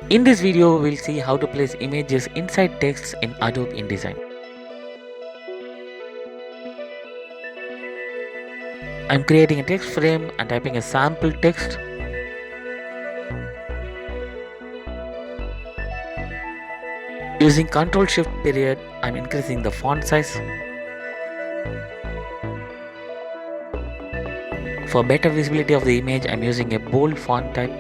In this video, we'll see how to place images inside text in Adobe Indesign. I'm creating a text frame and typing a sample text. Using Ctrl+Shift period, I'm increasing the font size. For better visibility of the image, I'm using a bold font type.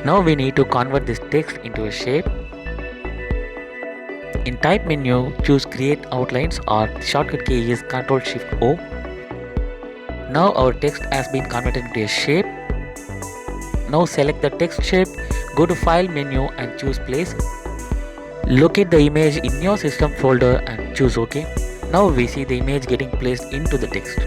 Now we need to convert this text into a shape. In type menu, choose create outlines or the shortcut key is Ctrl+Shift+O. Now our text has been converted into a shape. Now select the text shape, go to file menu and choose place. Locate the image in your system folder and choose OK. Now we see the image getting placed into the text.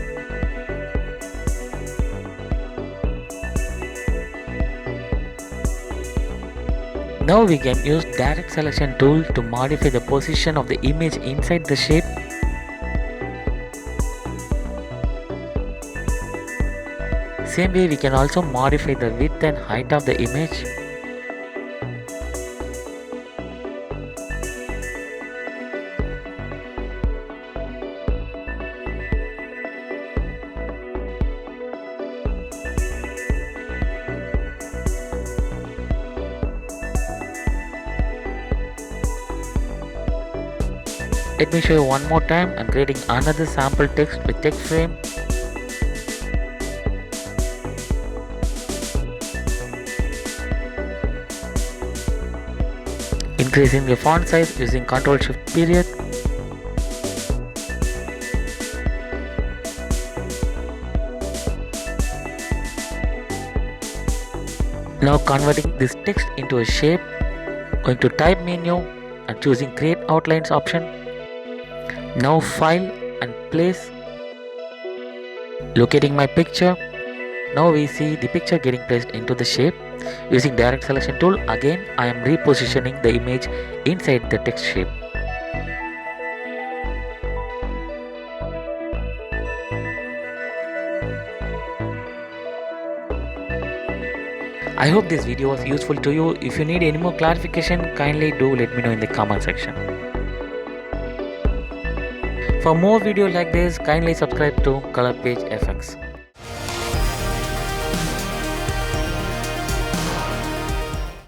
Now we can use direct selection tool to modify the position of the image inside the shape. Same way we can also modify the width and height of the image. Let me show you one more time. I'm creating another sample text with text frame. Increasing the font size using Ctrl+Shift period. Now converting this text into a shape, going to type menu and choosing create outlines option. Now file and place. Locating my picture. Now we see the picture getting placed into the shape. Using direct selection tool, again I am repositioning the image inside the text shape. I hope this video was useful to you. If you need any more clarification, kindly do let me know in the comment section. For more videos like this, kindly subscribe to Color Page FX.